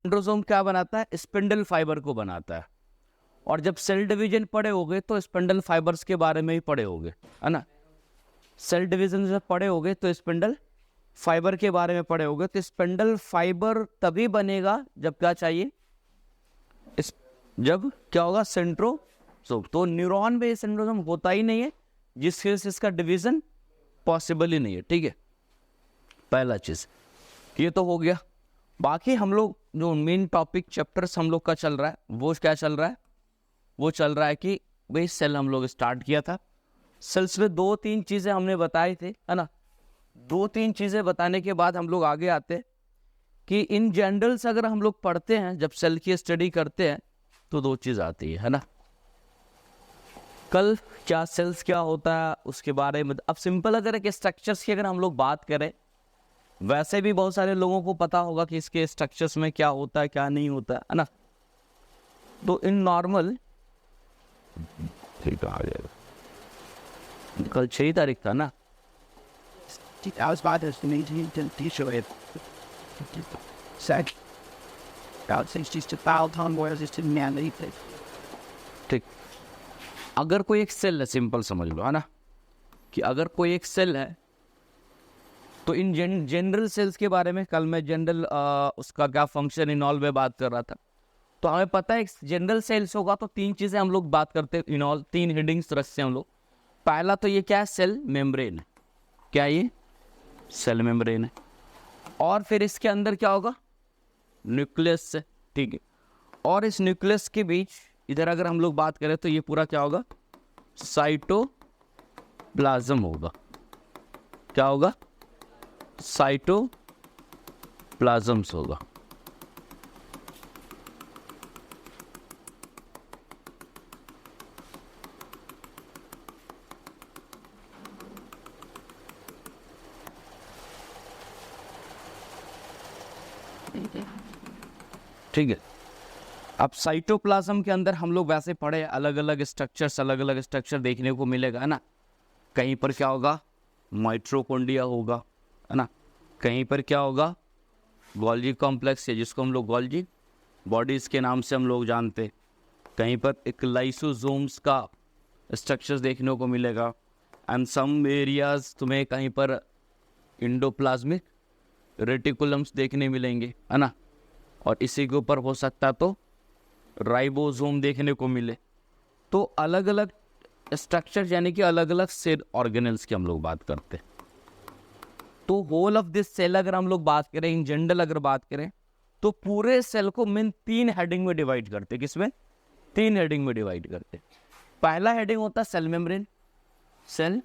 Centrosome क्या बनाता है? स्पिंडल फाइबर को बनाता है। और जब सेल डिवीजन पढ़े होगे तो स्पिंडल फाइबर्स के बारे में ही पढ़े होगे, है ना। सेल डिवीजन जब पढ़े होगे तो स्पिंडल फाइबर के बारे में पढ़े होगे। तो स्पिंडल फाइबर तभी बनेगा जब क्या चाहिए, जब क्या होगा, सेंट्रोसोम। तो न्यूरॉन में सेंट्रोसोम होता ही नहीं है, जिससे इसका डिवीजन पॉसिबल ही नहीं है, ठीक है। पहला चीज ये तो हो गया। बाकी हम लोग जो मेन टॉपिक चैप्टर्स हम लोग का चल रहा है वो क्या चल रहा है, वो चल रहा है कि भाई सेल हम लोग स्टार्ट किया था। सेल्स में 2-3 चीजें हमने बताई थी, है ना। 2-3 चीजें बताने के बाद हम लोग आगे आते हैं कि इन जनरल्स अगर हम लोग पढ़ते हैं, जब सेल की स्टडी करते हैं तो 2 चीज आती है ना। कल क्या सेल्स क्या होता है उसके बारे में। अब सिंपल अगर एक स्ट्रक्चर्स की अगर हम लोग बात करें, वैसे भी बहुत सारे लोगों को पता होगा कि इसके स्ट्रक्चर्स में क्या होता है क्या नहीं होता है ना। तो इन नॉर्मल, ठीक आ जाएगा, कल 6 तारीख था ना। ठीक, अगर कोई एक सेल है, सिंपल समझ लो, है ना, कि अगर कोई एक सेल है तो इन जनरल सेल्स के बारे में कल मैं जनरल उसका क्या फंक्शन इन ऑल में बात कर रहा था। तो हमें पता है जनरल सेल्स होगा तो 3 चीजें हम लोग बात करते हैं इन ऑल, 3 हेडिंग्स रखते हैं हम लोग। पहला तो ये क्या है, सेल मेम्ब्रेन है। क्या ये सेल मेम्ब्रेन है। और फिर इसके अंदर क्या होगा, न्यूक्लियस है, ठीक है। और इस न्यूक्लियस के बीच इधर अगर हम लोग बात करें तो ये पूरा क्या होगा, साइटोप्लाज्म होगा। क्या होगा, साइटोप्लाज्म्स होगा। ठीक है। अब साइटोप्लाज्म के अंदर हम लोग वैसे पढ़े अलग अलग स्ट्रक्चर देखने को मिलेगा, है ना। कहीं पर क्या होगा, माइटोकॉन्ड्रिया होगा, है ना। कहीं पर क्या होगा, गोल्जी कॉम्प्लेक्स है, जिसको हम लोग गोल्जी बॉडीज के नाम से हम लोग जानते हैं। कहीं पर एक लाइसोसोम्स का स्ट्रक्चर्स देखने को मिलेगा। एंड सम एरियाज तुम्हें कहीं पर इंडोप्लाज्मिक रेटिकुलम्स देखने मिलेंगे, है ना। और इसी के ऊपर हो सकता तो राइबोसोम देखने को मिले। तो अलग अलग स्ट्रक्चर यानी कि अलग अलग सेल ऑर्गेनल्स की हम लोग बात करते हैं। तो होल ऑफ दिस सेल अगर हम लोग बात करें, इन जनरल अगर बात करें, तो पूरे सेल को मेन 3 हेडिंग में डिवाइड करते हैं। किसमें? 3 हेडिंग में डिवाइड करते हैं। पहला हेडिंग होता है सेल मेम्ब्रेन, सेल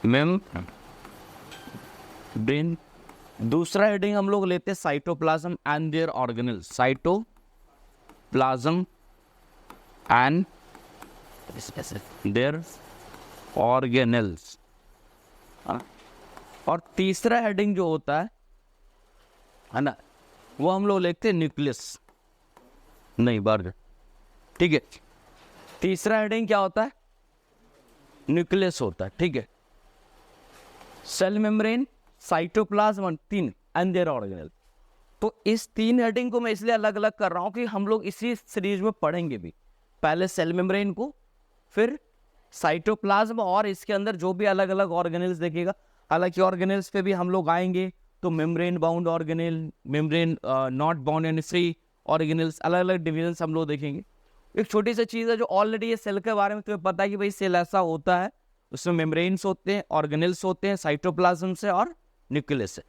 मेम्ब्रेन। दूसरा हेडिंग हम लोग लेते हैं cytoplasm and their organelles, cytoplasm and their organelles. और तीसरा हेडिंग जो होता है ना, वो हम लोग लिखते हैं न्यूक्लियस, नहीं बर्ग, ठीक है। तीसरा हेडिंग क्या होता है, न्यूक्लियस होता है, ठीक है। Cell membrane, cytoplasm, 3 and their organelle. तो इस 3 हेडिंग को मैं इसलिए अलग अलग कर रहा हूं कि हम लोग इसी सीरीज में पढ़ेंगे भी। पहले सेल मेम्ब्रेन को, फिर साइटोप्लाज्म, और इसके अंदर जो भी अलग अलग ऑर्गेनल्स देखेगा। हालांकि ऑर्गेनल्स पे भी हम लोग आएंगे, तो membrane bound organelle, membrane not bound and free organelles, अलग अलग डिविजन्स हम लोग देखेंगे। एक छोटी सी चीज़ है जो ऑलरेडी ये सेल के बारे में तुम्हें पता है कि भाई सेल ऐसा होता है, उसमें मेम्ब्रेन्स होते हैं, ऑर्गेनल्स होते हैं, साइटोप्लाज्म से और न्यूक्लियस से।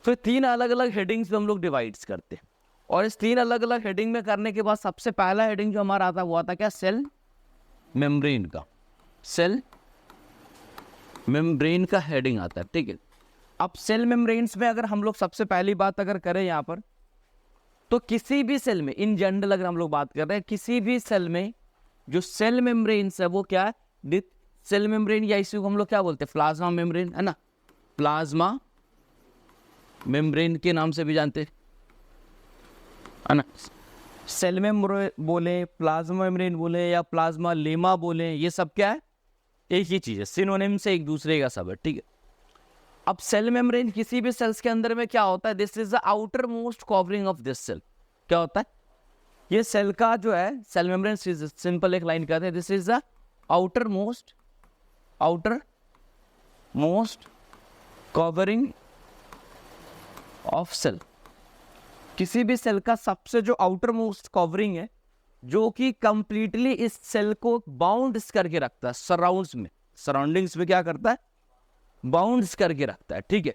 तो 3 अलग अलग हेडिंग्स में हम लोग डिवाइड्स करते हैं। और इस 3 अलग अलग हेडिंग में करने के बाद सबसे पहला हेडिंग जो हमारा आता है वो आता क्या, सेल मेम्ब्रेन का। सेल मेम्ब्रेन का हेडिंग आता है, ठीक है। अब सेल मेम्ब्रेन्स में अगर हम लोग सबसे पहली बात अगर करें यहाँ पर, तो किसी भी सेल में इन जनरल अगर हम लोग बात कर रहे हैं, किसी भी सेल में जो सेल मेम्ब्रेन्स है वो क्या है, सेल मेम्ब्रेन, या इसी को हम लोग क्या बोलते हैं, प्लाज्मा मेम्ब्रेन, है ना। प्लाज्मा मेम्ब्रेन के नाम से भी जानते हैं, है ना। सेल मेम्ब्रेन बोले, प्लाज्मा मेम्ब्रेन बोले, या प्लाज्मा लेमा बोले, ये सब क्या है, एक ही चीज है, सिनोनिम से एक दूसरे का सब है, ठीक है। अब सेल मेम्ब्रेन किसी भी सेल्स के अंदर में क्या होता है, this is the outer most covering of this cell. क्या होता है, ये सेल का जो है सेल मेम्ब्रेन, सिंपल एक लाइन कहते हैं, this is the outer most covering of cell. किसी भी सेल का सबसे जो आउटर मोस्ट कवरिंग है, जो कि कंप्लीटली इस सेल को बाउंड्स करके रखता है, सराउंडिंग्स में क्या करता है, बाउंड्स करके रखता है। ठीक है,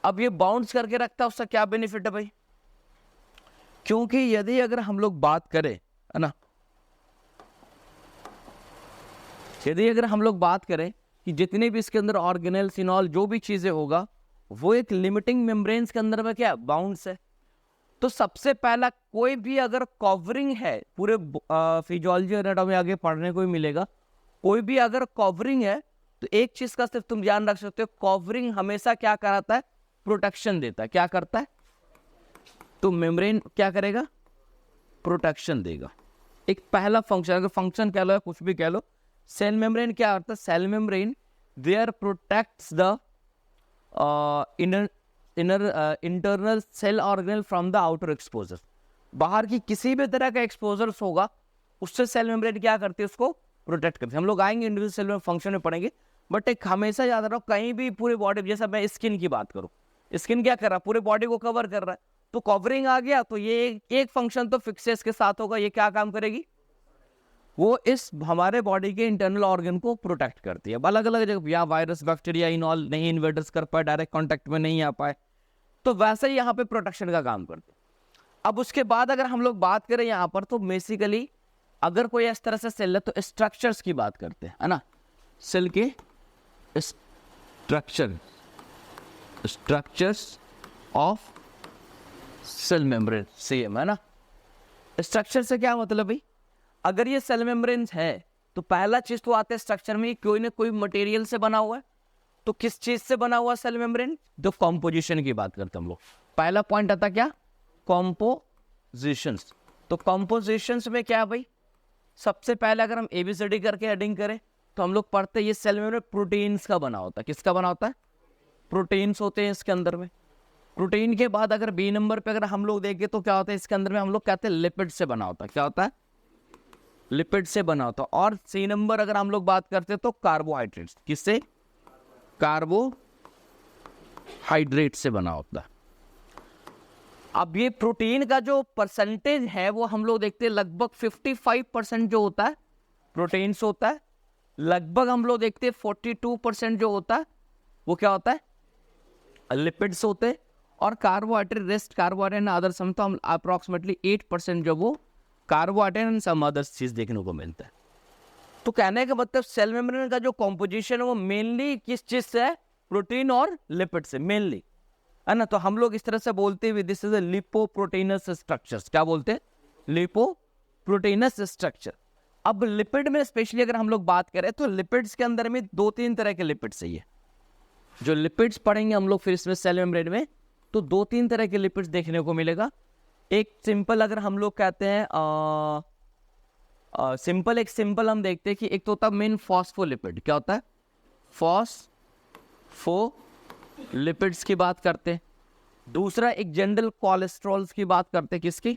अब ये बाउंड्स करके रखता है, उसका क्या बेनिफिट है भाई, क्योंकि यदि अगर हम लोग बात करें, है ना, यदि अगर हम लोग बात करें कि जितने भी इसके अंदर ऑर्गेनेल सिनॉल जो भी चीजें होगा, वो एक लिमिटिंग मेम्ब्रेन्स के अंदर में क्या बाउंड्स है। तो सबसे पहला कोई भी अगर कवरिंग है, पूरे फिजियोलॉजी एनाटॉमी आगे पढ़ने को ही मिलेगा, कोई भी अगर कवरिंग है तो एक चीज का सिर्फ तुम ध्यान रख सकते हो, कवरिंग हमेशा क्या कराता है, प्रोटेक्शन देता है। क्या करता है, तो मेम्ब्रेन क्या करेगा, प्रोटेक्शन देगा। एक पहला फंक्शन, अगर फंक्शन कह लो या कुछ भी कह लो, सेल मेम्ब्रेन क्या करता है, cell membrane their protects the internal cell organelle from the outer exposure. बाहर की किसी भी तरह का एक्सपोजर होगा, उससे सेल मेम्ब्रेन क्या करती है, उसको प्रोटेक्ट करती है। हम लोग आएंगे इंडिविजुअल सेल में फंक्शन में पढ़ेंगे, बट एक हमेशा याद रखो, कहीं भी पूरे बॉडी, जैसा मैं स्किन की बात करूं, स्किन क्या कर रहा है, पूरे बॉडी को कवर कर रहा है, तो कवरिंग आ गया, तो ये एक फंक्शन तो फिक्सेस के साथ होगा, ये क्या काम करेगी, वो इस हमारे बॉडी के इंटरनल ऑर्गन को प्रोटेक्ट करती है। अलग अलग जगह, या वायरस बैक्टीरिया इनऑल नहीं इन्वेडर्स कर पाए, डायरेक्ट कांटेक्ट में नहीं आ पाए, तो वैसे ही यहाँ पे प्रोटेक्शन का काम करते हैं। अब उसके बाद अगर हम लोग बात करें यहाँ पर, तो बेसिकली अगर कोई इस तरह से सेल है तो स्ट्रक्चर्स की बात करते हैं, है ना, सेल के structures of cell membrane, same है ना। स्ट्रक्चर से क्या मतलब भाई, अगर ये सेल मेम्ब्रेन है तो पहला चीज तो आता है स्ट्रक्चर में, कोई ना कोई मटेरियल से बना हुआ है। तो किस चीज से बना हुआ सेल मेम्ब्रेन, तो कॉम्पोजिशन की बात करते हैं हम लोग। पहला पॉइंट आता क्या, कॉम्पोजिशंस। तो कॉम्पोजिशंस में क्या है भाई, सबसे पहले अगर हम एबीसीडी करके हेडिंग करें तो हम लोग पढ़ते हैं ये सेल मेम्ब्रेन प्रोटीन्स का बना होता है। किसका बना होता है, प्रोटीन्स होते हैं इसके अंदर में। प्रोटीन के बाद अगर बी नंबर पे अगर हम लोग देखें तो क्या होता है, इसके अंदर में हम लोग कहते हैं लिपिड से बना होता है। क्या होता है, लिपिड से बना होता है। और सी नंबर अगर हम लोग बात करते हैं तो कार्बोहाइड्रेट्स, किससे, कार्बोहाइड्रेट से बना होता है। अब ये प्रोटीन का जो परसेंटेज है वो हम लोग देखते हैं, लगभग 55% जो होता है प्रोटीन्स होता है, लगभग हम लोग देखते हैं 42% जो होता है वो क्या होता है, लिपिड्स होते हैं। और कार्बोहाइड्रेट, रेस्ट कार्बोहाइड्रेट अदर सम, तो हम अप्रोक्सीमेटली 8% जो वो कार्बोहाइड्रेट एंड सम अदर्स चीज देखने को मिलता है। तो कहने का मतलब सेल मेम्ब्रेन का जो कॉम्पोजिशन है वो मेनली किस चीज से है, प्रोटीन और लिपिड से मेनली, है ना। तो हम लोग इस तरह से बोलते हैं दिस इज अ लिपोप्रोटीनस स्ट्रक्चर्स। क्या बोलते हैं, लिपोप्रोटीनस स्ट्रक्चर। अब लिपिड में स्पेशली अगर हम लोग बात करें तो लिपिड्स के अंदर में 2-3 तरह के लिपिड्स है। जो लिपिड्स पढ़ेंगे हम लोग फिर इसमें सेल मेम्ब्रेन में, तो 2-3 तरह के लिपिड्स देखने को मिलेगा। एक सिंपल अगर हम लोग कहते हैं सिंपल हम देखते हैं कि एक तो होता है मेन फॉस्फोलिपिड। क्या होता है, फॉस्फोलिपिड्स की बात करते हैं। दूसरा एक जनरल कोलेस्ट्रॉल्स की बात करते हैं, किसकी,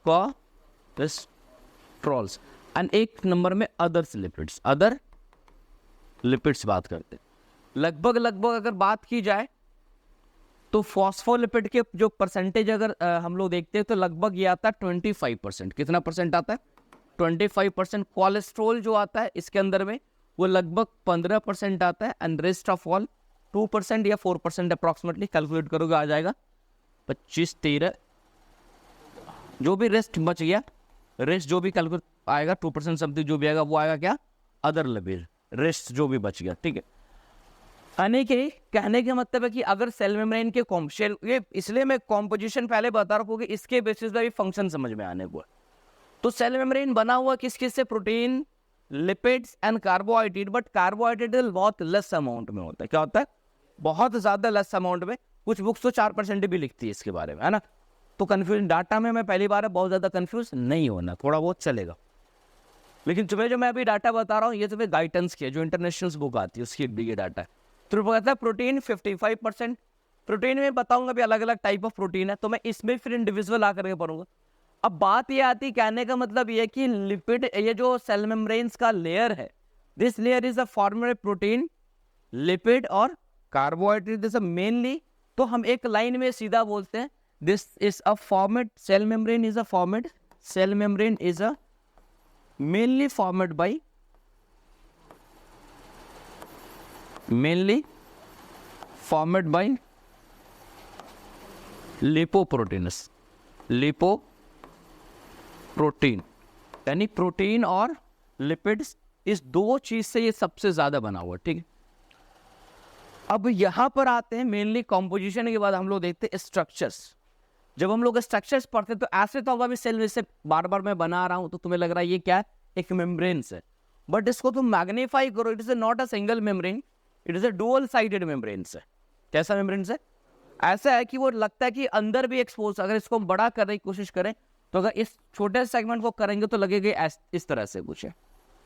कोलेस्ट्रॉल्स। एंड एक नंबर में अदर लिपिड्स बात करते हैं। लगभग अगर बात की जाए तो फॉस्फोलिपिड के जो परसेंटेज अगर हम लोग देखते हैं तो लगभग ये आता है 25%। कितना परसेंट आता है, 25%। कोलेस्ट्रॉल जो आता है इसके अंदर में वो लगभग 15% आता है। एंड रेस्ट ऑफ ऑल 2% या 4% अप्रॉक्सीमेटली, कैलकुलेट करोगे आ जाएगा 25-13, जो भी रेस्ट बच गया, रेस्ट जो भी कैलकुलेट आएगा 2% समथिंग जो भी आएगा वो आएगा क्या, अदर लिपिड, रेस्ट जो भी बच गया। ठीक है, कहने का मतलब है कि अगर सेल मेम्ब्रेन के ये इसलिए मैं कॉम्पोजिशन पहले बता रहा हूँ कि इसके बेसिस पे फंक्शन समझ में आने को। तो सेल मेम्ब्रेन बना हुआ किस से, protein, lipids and carbohydrate. But carbohydrate बहुत लेस अमाउंट में होता है। क्या होता है, बहुत ज्यादा लेस अमाउंट में। कुछ बुक्स तो 4% भी लिखती है इसके बारे में, है ना। तो कंफ्यूजन डाटा में मैं पहली बार बहुत ज्यादा कंफ्यूज नहीं होना, थोड़ा बहुत चलेगा। लेकिन तुम्हें जो मैं अभी डाटा बता रहा हूँ ये तुम्हें गाइडेंस की है, जो इंटरनेशनल बुक आती है उसकी ये डाटा है। तो कहता है प्रोटीन 55%। प्रोटीन में बताऊंगा भी अलग अलग टाइप ऑफ प्रोटीन है, तो मैं इसमें फिर इंडिविजुअल आकर के पढ़ूंगा। अब बात ये आती, कहने का मतलब ये कि लिपिड, ये जो सेल मेम्ब्रेन्स का लेयर है, this layer is a formed protein, lipid और कार्बोहाइड्रेट, दिस मेनली। तो हम एक लाइन में सीधा बोलते हैं, this is a formed, cell membrane is a formed, cell membrane is a mainly formed by, mainly formed by lipoproteins, lipoprotein, यानी protein और लिपिड्स, इस दो चीज से ये सबसे ज्यादा बना हुआ, ठीक है। अब यहां पर आते हैं मेनली कॉम्पोजिशन के बाद हम लोग देखते हैं स्ट्रक्चर्स। जब हम लोग स्ट्रक्चर्स पढ़ते तो ऐसे तो अभी सेल से बार बार मैं बना रहा हूं तो तुम्हें लग रहा है ये क्या है, एक मेम्ब्रेन्स है, बट इसको तुम मैग्नीफाई करो, it is not a single membrane, it is a dual sided membranes है। कैसा मेम्ब्रेन्स है? ऐसा है कि वो लगता है कि अंदर भी एक्सपोज, अगर इसको हम बड़ा करने की कोशिश करें तो अगर इस छोटे सेगमेंट को करेंगे तो लगेगा इस तरह से कुछ है,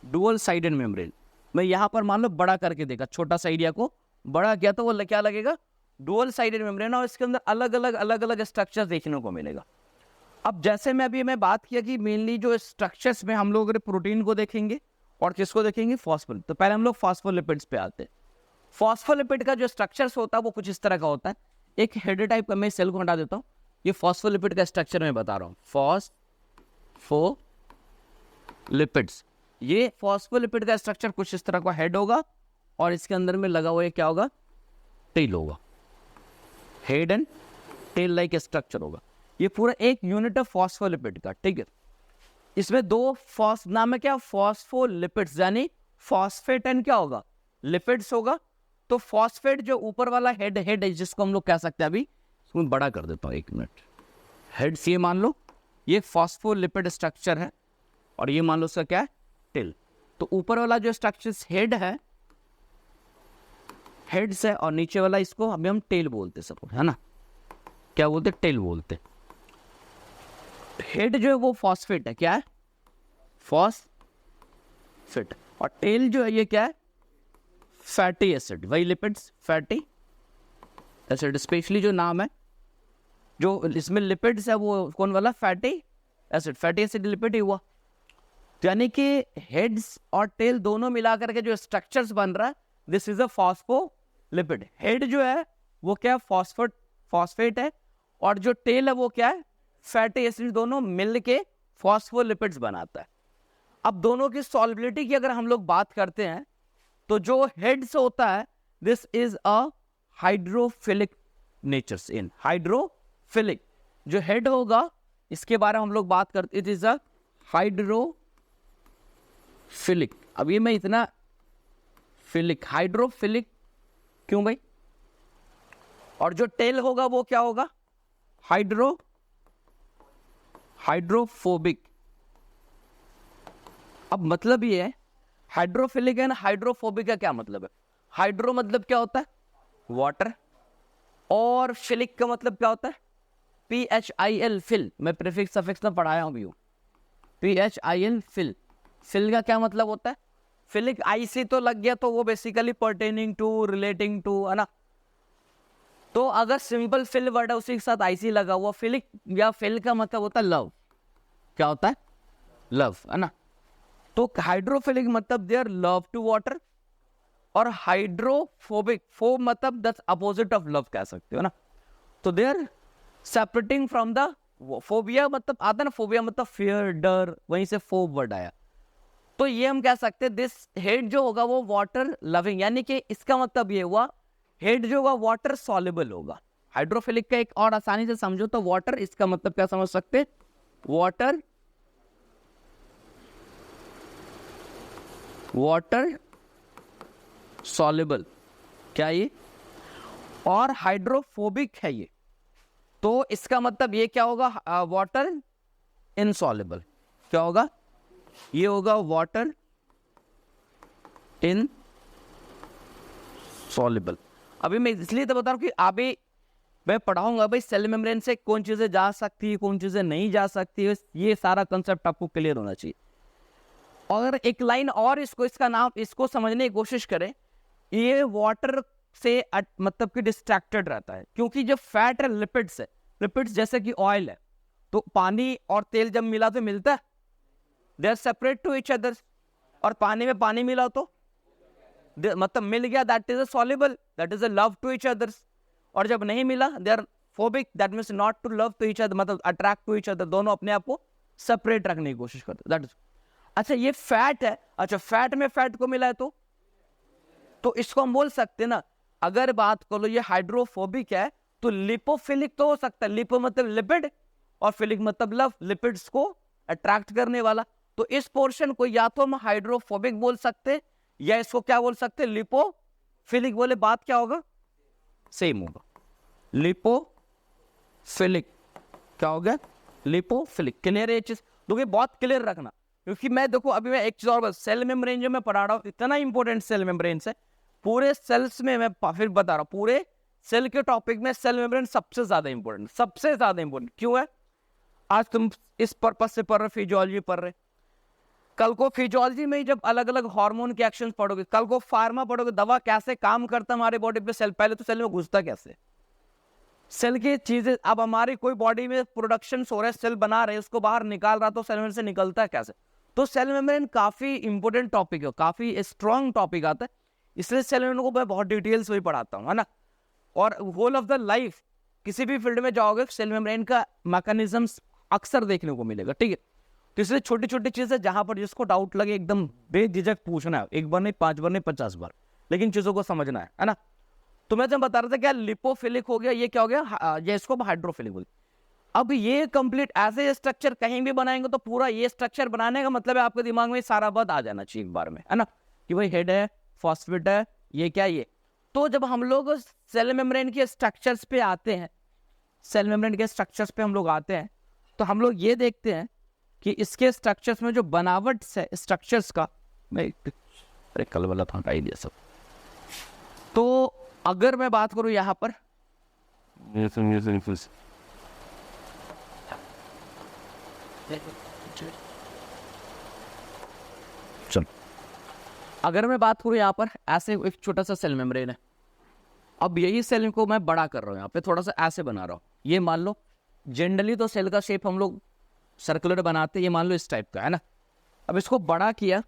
डुअल साइडेड मेम्ब्रेन। मैं यहाँ पर मान लो बड़ा करके देखा, छोटा सा एरिया को बड़ा किया तो वो क्या लगेगा, डुअल साइडेड मेम्ब्रेन, और इसके अंदर अलग अलग स्ट्रक्चर देखने को मिलेगा। अब जैसे मैं बात किया कि मेनली जो स्ट्रक्चर्स में हम लोग प्रोटीन को देखेंगे और किसको देखेंगे, फॉस्फोलिपिड। तो पहले हम लोग फॉस्फोलिपिड्स पे आते हैं। फॉस्फोलिपिड का जो स्ट्रक्चर्स होता है वो कुछ इस तरह का होता है, एक हेड टाइप का, मैं सेल को हटा देता हूँ, ये फॉस्फोलिपिड का स्ट्रक्चर मैं बता रहा हूँ, फॉस्फोलिपिड्स। ये फॉस्फोलिपिड का स्ट्रक्चर कुछ इस तरह का हेड होगा और इसके अंदर में लगा हुआ ये क्या होगा, टेल होगा, head and tail like structure होगा। ये पूरा एक यूनिट है फॉस्फोलिपिड का, ठीक है। इसमें दो नाम है क्या, फॉस्फोलिपिड्स, यानी फॉस्फेट एंड क्या होगा, लिपिड्स होगा। तो फॉस्फेट जो ऊपर वाला हेड है जिसको हम लोग कह सकते हैं, अभी इसको बड़ा कर देता हूं, एक मिनट, हेड ये मान लो ये फॉस्फोलिपिड स्ट्रक्चर है और ये मान लो उसका क्या है, टेल। तो ऊपर वाला जो स्ट्रक्चर हेड है, हेड्स है, और नीचे वाला इसको अभी हम टेल बोलते सब, है ना, क्या बोलते, टेल बोलते। हेड जो है वो फॉस्फेट है, क्या है, फॉस्फेट, और टेल जो है ये क्या है, फैटी एसिड, वही लिपिड्स, फैटी एसिड। स्पेशली जो नाम है जो इसमें लिपिड्स है वो कौन वाला, fatty acid, fatty acid lipid ही हुआ। तो यानी कि हेड्स और टेल दोनों मिलाकर के जो स्ट्रक्चर्स बन रहा है, this is a phospholipid. Head जो है वो क्या है, फॉस्फेट है, और जो टेल है वो क्या है, फैटी एसिड, दोनों मिल के फॉस्फोलिपिड्स बनाता है। अब दोनों की सॉल्युबिलिटी की अगर हम लोग बात करते हैं तो जो हेड्स होता है, this is a hydrophilic natures, in hydrophilic जो हेड होगा इसके बारे में हम लोग बात करते, इट इज अ हाइड्रोफिलिक। अब ये मैं इतना फिलिक, हाइड्रोफिलिक क्यों भाई, और जो टेल होगा वो क्या होगा, हाइड्रोफोबिक। अब मतलब ये है हाइड्रोफिलिक है ना, हाइड्रोफोबिक का क्या मतलब है, हाइड्रो मतलब क्या होता है, वाटर, और फिलिक का मतलब क्या होता है, PHIL, फिल। मैं प्रीफिक्स सफिक्स में पढ़ाया हूं, PHIL, फिल। फिल का क्या मतलब होता है, फिलिक, IC तो लग गया तो वो basically pertaining to, relating to, है ना। तो अगर सिंपल फिल वर्ड है उसी के साथ IC लगा हुआ, फिलिक या फिल का मतलब होता है लव, क्या होता है, लव, है ना। तो हाइड्रोफिलिक मतलब देयर लव टू वाटर, और हाइड्रोफोबिक, फो मतलब दैट्स अपोजिट ऑफ लव कह सकते हो ना। तो there separating from the, phobia मतलब आता है ना, फोबिया मतलब फियर, डर, वहीं से फोब वर्ड आया। तो ये हम कह सकते हैं दिस हेड जो होगा वो वाटर लविंग, यानी कि इसका मतलब ये हुआ हेड जो होगा वाटर सॉल्युबल होगा। हाइड्रोफिलिक का एक और आसानी से समझो तो वाटर, इसका मतलब क्या समझ सकते, वाटर सॉल्युबल, क्या ये, और हाइड्रोफोबिक है ये, तो इसका मतलब ये क्या होगा, वाटर इनसॉल्युबल, क्या होगा, ये होगा वाटर इनसॉल्युबल। अभी मैं इसलिए तो बता रहा हूं कि अभी मैं पढ़ाऊंगा भाई सेल मेम्ब्रेन से कौन चीजें जा सकती है, कौन चीजें नहीं जा सकती है, ये सारा कंसेप्ट आपको क्लियर होना चाहिए। और एक लाइन और इसका नाम, इसको समझने की कोशिश करें, ये वाटर से मतलब कि डिस्ट्रैक्टेड रहता है, क्योंकि जो फैट है लिपिड्स है, लिपिड्स जैसे कि ऑयल है, तो पानी और तेल जब मिला तो मिलता है, they are separate to each other. और पानी में पानी मिला तो मतलब मिल गया, that is a soluble, that is a love to each others. और जब नहीं मिला, they are phobic, that means not to love to each other, मतलब अट्रैक्ट टू ईच अदर, दोनों अपने आप को सेपरेट रखने की कोशिश करते, दैट इज। अच्छा ये फैट है, अच्छा फैट में फैट को मिला है तो इसको हम बोल सकते हैं ना, अगर बात करो ये हाइड्रोफोबिक है तो लिपोफिलिक तो हो सकता है, लिपो मतलब लिपिड और फिलिक मतलब लव, लिपिड्स को अट्रैक्ट करने वाला। तो इस पोर्शन को या तो हम हाइड्रोफोबिक बोल सकते या इसको क्या बोल सकते, लिपोफिलिक। बोले बात क्या होगा, सेम होगा, लिपोफिलिक क्या हो गया, लिपोफिलिक। क्लियर है ये चीज, देखिए बहुत क्लियर रखना, क्योंकि मैं देखो अभी मैं एक चीज और बस, सेल मेम्ब्रेन जो मैं पढ़ा रहा हूँ इतना इंपॉर्टेंट सेल मेम्ब्रेन से, पूरे सेल्स में मैं फिर बता रहा हूँ, पूरे सेल के टॉपिक में सेल मेम्ब्रेन सबसे ज्यादा इंपॉर्टेंट, सबसे ज्यादा इंपॉर्टेंट क्यों है। आज तुम इस पर्पस से पढ़ रहे, फिजियोलॉजी पढ़ रहे, कल को फिजियोलॉजी में ही जब अलग अलग हार्मोन के एक्शन पढ़ोगे, कल को फार्मा पढ़ोगे, दवा कैसे काम करता है हमारे बॉडी पे, सेल पहले तो सेल में घुसता कैसे, सेल की चीजें, अब हमारी कोई बॉडी में प्रोडक्शन हो रहा है, सेल बना रहे, उसको बाहर निकाल रहा, तो सेल मेम्ब्रेन से निकलता है कैसे। तो सेल मेम्ब्रेन काफी इंपॉर्टेंट टॉपिक है, काफी स्ट्रॉन्ग टॉपिक आता है, इसलिए सेल मेम्ब्रेन को मैं बहुत डिटेल्स में पढ़ाता हूँ, है ना। और होल ऑफ द लाइफ किसी भी फील्ड में जाओगे सेल मेम्ब्रेन का मैकेनिज्म्स अक्सर देखने को मिलेगा, ठीक है। तो इसलिए छोटी छोटी चीजें जहां पर जिसको डाउट लगे एकदम बेझिझक पूछना है, एक बार नहीं, 5 बार नहीं, 50 बार, लेकिन चीजों को समझना है ना। तो मैं जब बता रहा था क्या लिपोफिलिक हो गया, ये क्या हो गया, ये इसको हाइड्रोफिलिक बोल। अब ये कंप्लीट ऐसे स्ट्रक्चर कहीं भी बनाएंगे तो पूरा ये स्ट्रक्चर बनाने का मतलब है आपके दिमाग में सारा बात आ जाना चाहिए एक बार में, है ना, कि भाई हेड है, फॉस्फेट है, ये क्या ये। तो जब हम लोग सेल मेम्ब्रेन के स्ट्रक्चर्स पे आते हैं, सेल मेम्ब्रेन के स्ट्रक्चर्स पे हम लोग आते हैं, तो हम लोग ये देखते हैं कि इसके स्ट्रक्चर्स में जो बनावट है स्ट्रक्चर्स का, मैं अरे कल वाला था, हटाई दिया सब। तो अगर मैं बात करूं यहां पर, चलो अगर मैं बात करूं यहां पर, ऐसे एक छोटा सा सेल मेम्ब्रेन है, अब यही सेल को मैं बड़ा कर रहा हूं, यहां पे थोड़ा सा ऐसे बना रहा हूं, ये मान लो जनरली तो सेल का शेप हम लोग सर्कुलर बनाते हैं, ये मान लो इस टाइप का है ना। अब इसको बड़ा किया,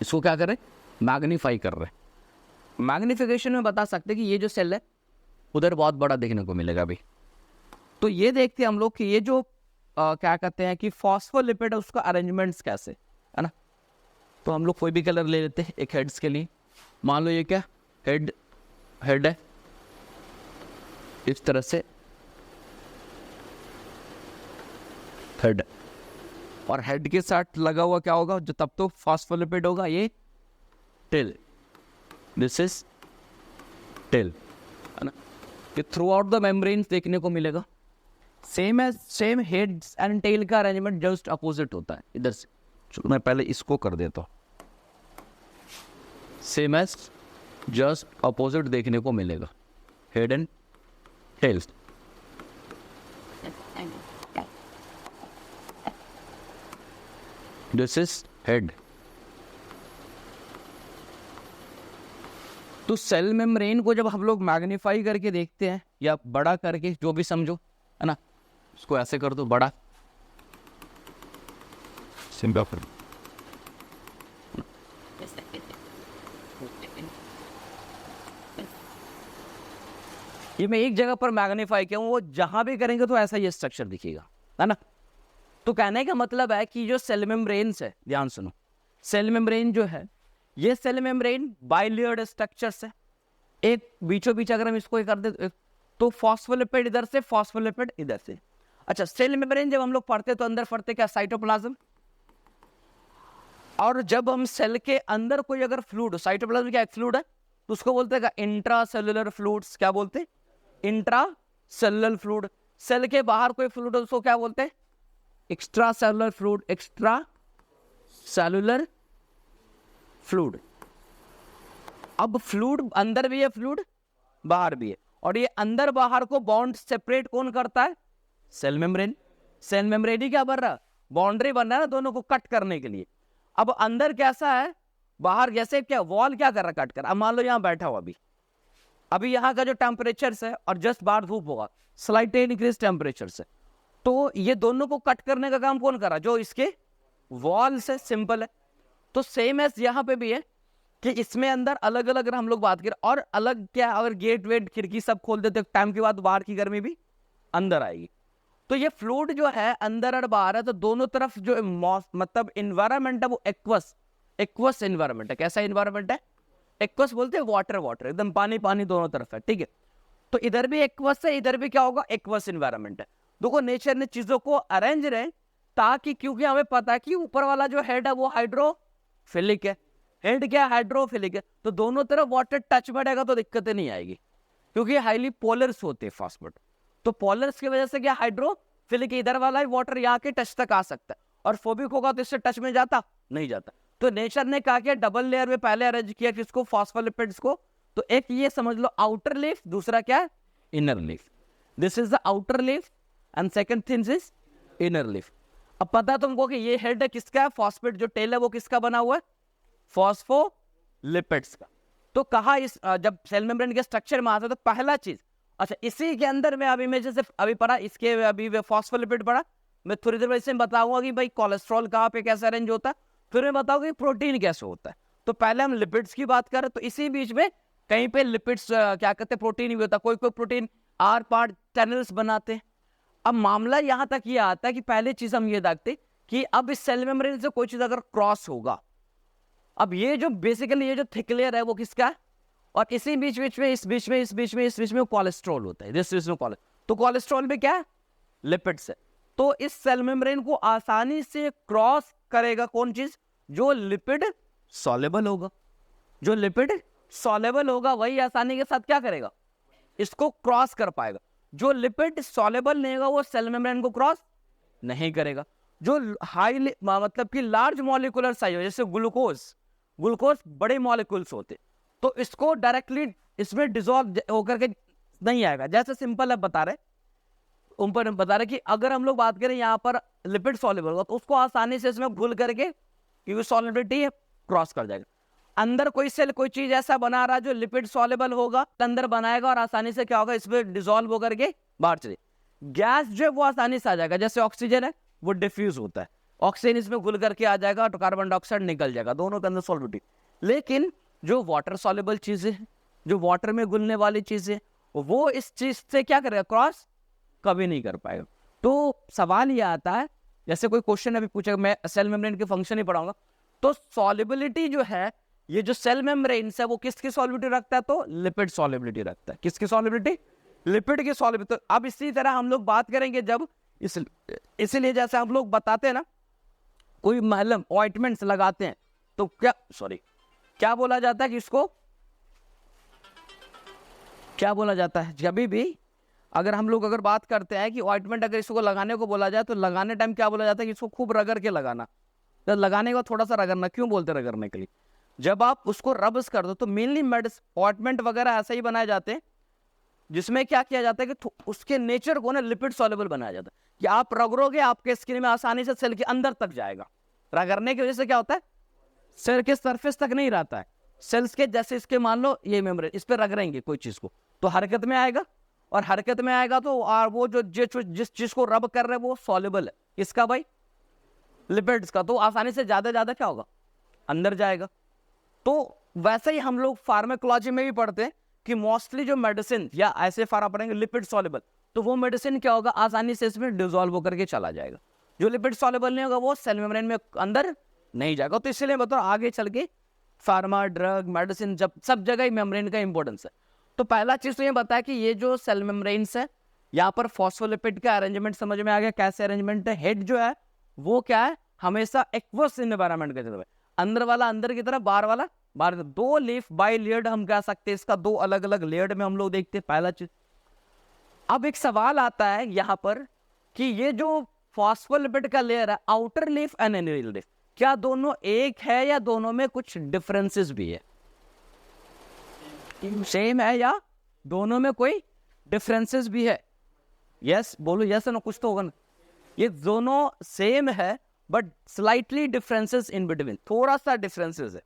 इसको क्या करें, मैग्नीफाई कर रहे हैं। मैग्निफिकेशन में बता सकते कि ये जो सेल है उधर बहुत बड़ा देखने को मिलेगा अभी। तो ये देखते हैं हम लोग कि ये जो क्या कहते हैं कि फॉस्फोलिपिड है, उसका अरेंजमेंट्स कैसे है ना। तो हम लोग कोई भी कलर ले लेते हैं एक हेड्स के लिए, मान लो ये क्या हेड है, इस तरह से हेड, और हेड के साथ लगा हुआ क्या होगा, जो तब तो फॉस्फोलिपिड होगा, ये टेल, दिस इज टेल, है ना। कि थ्रू आउट द मेम्ब्रेन्स देखने को मिलेगा, सेम हेड एंड टेल का अरेंजमेंट जस्ट अपोजिट होता है इधर से। चलो मैं पहले इसको कर देता हूँ, सेम एज जस्ट अपोजिट देखने को मिलेगा, head and tails. This is head. तो सेल मेम्ब्रेन को जब हम लोग मैग्नीफाई करके देखते हैं या बड़ा करके, जो भी समझो, है ना, इसको ऐसे कर दो बड़ा, सिंपल। ये मैं एक जगह पर मैग्नीफाई किया हूं, वो जहां भी करेंगे तो ऐसा ये स्ट्रक्चर दिखेगा, है ना। तो कहने का मतलब है कि जो सेल मेम्ब्रेन्स है, ध्यान सुनो, सेल मेम्ब्रेन जो है, ये सेल मेम्ब्रेन बाइलेयर्ड स्ट्रक्चर्स है, एक बीचों बीच अगर हम इसको कर दे तो फॉस्फोलिपिड इधर से, फॉस्फोलिपिड इधर से। अच्छा सेल मेम्ब्रेन जब हम लोग पढ़ते तो अंदर पढ़ते क्या, साइटोप्लाज्म, और जब हम सेल के अंदर कोई अगर फ्लूइड, साइटोप्लाज्म क्या एक फ्लूइड है, तो उसको बोलते हैं इंट्रासेलुलर फ्लूइड्स, क्या बोलते हैं, इंट्रासेलुलर फ्लूइड। सेल के बाहर कोई फ्लूइड है उसको क्या बोलते हैं, extra cellular fluid, extra cellular fluid. अब फ्लूइड अंदर भी है, फ्लूइड बाहर भी है, और ये अंदर बाहर को बॉन्ड सेपरेट कौन करता है, सेल मेम्ब्रेन। सेल मेम्ब्रेन ही क्या बन रहा, बाउंड्री बन रहा है ना दोनों को कट करने के लिए। अब अंदर कैसा है, बाहर जैसे क्या वॉल क्या कर रहा है, कट कर। अब मान लो यहाँ बैठा हुआ अभी यहाँ का जो टेम्परेचर है और जस्ट बाहर धूप होगा, स्लाइटली इंक्रीज टेम्परेचर से, तो ये दोनों को कट करने का काम कौन कर रहा है, जो इसके वॉल से। सिंपल है। तो सेम एज यहाँ पे भी है कि इसमें अंदर अलग अलग अगर हम लोग बात करें, और अलग क्या, अगर गेट वेट खिड़की सब खोल देते टाइम के बाद बाहर की गर्मी भी अंदर आएगी। तो ये फ्लूइड जो है अंदर और बाहर है, तो दोनों तरफ जो मतलब इन्वायरमेंट है वो एक्वस इन्वायरमेंट है। कैसा इन्वायरमेंट है? एक्वस बोलते हैं वाटर वाटर, एकदम पानी पानी दोनों तरफ है, ठीक है। तो इधर भी एक्वस है, इधर भी क्या होगा, एक्वस इन्वायरमेंट है। देखो नेचर ने चीजों को अरेंज रहे ताकि, क्योंकि हमें पता है कि ऊपर वाला जो हेड है वो हाइड्रोफिलिक है, हेड क्या हाइड्रोफिलिक है, तो दोनों तरफ वाटर टच बढ़ेगा तो दिक्कतें नहीं आएगी, क्योंकि हाईली पोलर्स होते हैं फास्फेट। तो पोलर्स की वजह से क्या हाइड्रोफिलिक, इधर वाला ही वाटर यहाँ के टच तक आ सकता है, और फोबिक होगा तो इससे टच में जाता नहीं जाता। तो नेचर ने कहा कि डबल लेयर में पहले अरेंज किया किसको, फॉस्फोलिपिड्स को। तो एक ये समझ लो आउटर लीफ, दूसरा क्या है, inner leaf. This is the outer leaf and second thing is inner leaf. अब पता तुमको कि ये हेड है किसका है, फॉस्फेट, जो टेल है वो किसका बना हुआ है, फॉस्फोलिपिड्स का। तो कहा इस जब सेल मेम्ब्रेन के स्ट्रक्चर में आता है तो पहला चीज, अच्छा इसी के अंदर में अभी मैं जैसे अभी पढ़ा, इसके अभी फॉस्फोलिपिड पढ़ा, मैं थोड़ी देर में बताऊंगा कि भाई कोलेस्ट्रॉल कहाँ पे कैसे अरेंज होता है, फिर मैं बताऊंगा कि प्रोटीन कैसे होता है। तो पहले हम लिपिड्स की बात करें, तो इसी बीच में कहीं पे लिपिड्स क्या कहते हैं, प्रोटीन भी होता है। कोई कोई प्रोटीन आर पार टनल्स बनाते हैं। अब मामला यहां तक ये आता है कि पहले चीज हम ये देखते कि अब इस सेल मेम्ब्रेन से कोई चीज अगर क्रॉस होगा, अब ये जो बेसिकली ये जो थिक लेयर है वो किसका है, और इसी बीच बीच में इस बीच में कोलेस्ट्रॉल होता है, जिस में तो कोलेस्ट्रॉल में क्या है, लिपिड्स है। तो इस सेल मेम्ब्रेन को आसानी से क्रॉस करेगा कौन चीज, जो लिपिड सॉल्युबल होगा। जो लिपिड सॉल्युबल होगा वही आसानी के साथ क्या करेगा, इसको क्रॉस कर पाएगा। जो लिपिड सॉल्युबल नहीं होगा वो सेल मेम्ब्रेन को क्रॉस नहीं करेगा। जो हाई मतलब कि लार्ज मॉलिक्यूलर साइज, जैसे ग्लूकोज बड़े मॉलिक्यूल्स होते, तो इसको डायरेक्टली इसमें डिसॉल्व होकर के नहीं आएगा। जैसे सिंपल है बता रहे कि अगर हम लोग बात करें यहाँ पर लिपिड सॉल्युबल होगा तो उसको आसानी से इसमें घुल करके, क्योंकि सॉल्युबिलिटी है, क्रॉस कर जाएगा। अंदर कोई सेल कोई चीज ऐसा बना रहा है जो लिपिड सॉल्युबल होगा, अंदर बनाएगा और आसानी से क्या होगा, इसमें डिसॉल्व होकर के बाहर चले। गैस जो है वो आसानी से आ जाएगा, जैसे ऑक्सीजन है वो डिफ्यूज होता है, ऑक्सीजन इसमें घुल करके आ जाएगा और कार्बन डाइऑक्साइड निकल जाएगा, दोनों के अंदर सॉल्युबिलिटी। लेकिन जो वाटर सॉल्युबल चीजें, जो वाटर में घुलने वाली चीजें, वो इस चीज से क्या करेगा, क्रॉस कभी नहीं कर पाएगा। तो सवाल ये आता है, जैसे कोई क्वेश्चन अभी पूछेगा, मैं सेल मेम्ब्रेन के फंक्शन ही पढ़ाऊंगा, तो सॉल्युबिलिटी जो है, ये जो सेल मेम्ब्रेन है वो किसकी सॉल्युबिलिटी रखता है, तो लिपिड सॉल्युबिलिटी रखता है। किसकी सॉल्युबिलिटी, लिपिड की सॉल्युबिलिटी। तो अब इसी तरह हम लोग बात करेंगे जब इसलिए जैसे हम लोग बताते हैं ना, कोई मलहम ऑइंटमेंट्स लगाते हैं तो क्या बोला जाता है कि इसको क्या बोला जाता है, जब भी अगर हम लोग बात करते हैं कि ऑइंटमेंट अगर इसको लगाने को बोला जाए तो लगाने टाइम क्या बोला जाता है कि इसको खूब रगड़ के लगाना। तो लगाने का थोड़ा सा रगड़ना, क्यों बोलते रगड़ने के लिए, जब आप उसको रब्स कर दो तो मेनली ऑइंटमेंट वगैरह ऐसे ही बनाए जाते हैं जिसमें क्या किया जाता है कि उसके नेचर को ना लिपिड सॉल्युबल बनाया जाता है, कि आप रगड़ोगे आपके स्किन में आसानी से सेल के अंदर तक जाएगा। रगड़ने की वजह से क्या होता है, सेल के सरफेस तक नहीं रहता है, सेल्स के जैसे इसके मान लो ये मेम्ब्रेन, इस पर रगड़ेंगे कोई चीज को तो हरकत में आएगा, और हरकत में आएगा तो वो जो जिस चीज को रब कर रहे हैं वो सॉल्युबल है, इसका भाई लिपिड्स का, तो आसानी से ज्यादा क्या होगा, अंदर जाएगा। तो वैसे ही हम लोग फार्माकोलॉजी में भी पढ़ते हैं कि मोस्टली जो मेडिसिन या ऐसे फार्मा पढ़ेंगे लिपिड सॉल्युबल, तो वो मेडिसिन क्या होगा, आसानी से इसमें डिसॉल्व होकर के चला जाएगा। जो लिपिड सॉल्युबल नहीं होगा वो सेल मेम्ब्रेन में अंदर नहीं जाएगा। तो इसलिए बताओ आगे चल के फार्मा, ड्रग, मेडिसिन, जब सब जगह ही मेम्ब्रेन का इंपॉर्टेंस है। तो पहला चीज तो ये बताया कि ये जो सेल मेम्ब्रेन्स है, यहाँ पर फॉस्फोलिपिड का अरेंजमेंट समझ में आ गया, कैसे अरेंजमेंट है। हेड जो है वो क्या है, हमेशा एक्वस एनवायरनमेंट की तरफ है, अंदर वाला अंदर की तरफ, बाहर वाला बाहर। दो लीफ बाई लेयर्ड हम कह सकते हैं, इसका दो अलग अलग लेयर्ड में हम लोग देखते हैं, पहला चीज। अब एक सवाल आता है यहाँ पर कि ये जो फॉस्फोलिपिड का लेयर है, outer leaf and inner leaf, क्या दोनों एक है या दोनों में कुछ डिफरेंसेस भी है, सेम है या दोनों में कोई डिफरेंसेस भी है? यस बोलो, यस ना, कुछ तो होगा ना। ये दोनों सेम है but slightly differences in between, थोड़ा सा डिफरेंसेस है।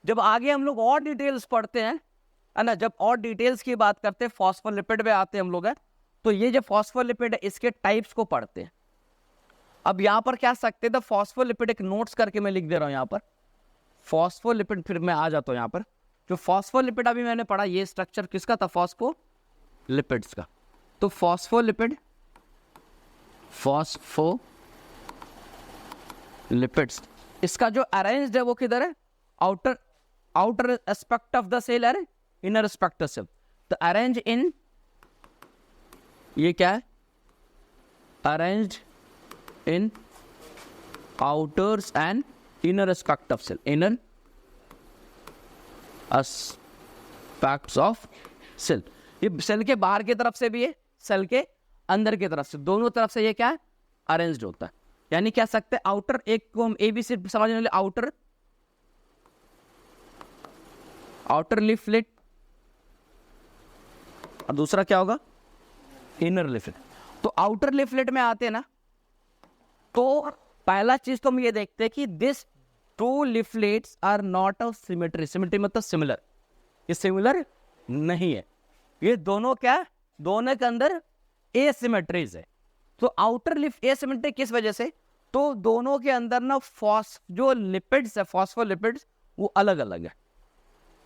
जब आगे हम लोग और डिटेल्स पढ़ते हैं, है ना, जब और डिटेल्स की बात करते हैं, फॉस्फोलिपिड पे आते हैं हम लोग है, तो ये जो फॉस्फोलिपिड है इसके टाइप्स को पढ़ते हैं। अब यहाँ पर क्या सकते हैं, फॉस्फोलिपिड एक नोट्स करके मैं लिख दे रहा हूँ यहाँ पर फॉस्फोलिपिड, फिर मैं आ जाता हूँ यहाँ पर। जो फॉस्फोलिपिड अभी मैंने पढ़ा, ये स्ट्रक्चर किसका था, फॉस्फोलिपिड्स का। तो फॉस्फोलिपिड्स इसका जो अरेंज्ड है वो किधर है, outer aspect of the cell है, इनर एस्पेक्ट ऑफ सेल। तो अरेंज इन, ये क्या है, arranged in outers and inner aspect of cell, inner aspects of cell. ये सेल के बाहर की तरफ से भी है, सेल के अंदर की तरफ से, दोनों तरफ से ये क्या है, अरेंज्ड होता है। यानी कह सकते हैं आउटर, एक को हम एबीसी समझने वाले, आउटर लीफलेट, और दूसरा क्या होगा, इनर लीफलेट। तो आउटर लीफलेट में आते हैं ना, तो पहला चीज तो हम ये देखते हैं कि this two leaflets are not of symmetry. Symmetry मतलब सिमिलर, ये सिमिलर नहीं है, ये दोनों क्या, दोनों के अंदर एसिमेट्रीज है। तो आउटर लिफ एसिमेट्री किस वजह से, तो दोनों के अंदर ना जो लिपिड्स है, फॉस्फोलिपिड्स, वो अलग अलग है।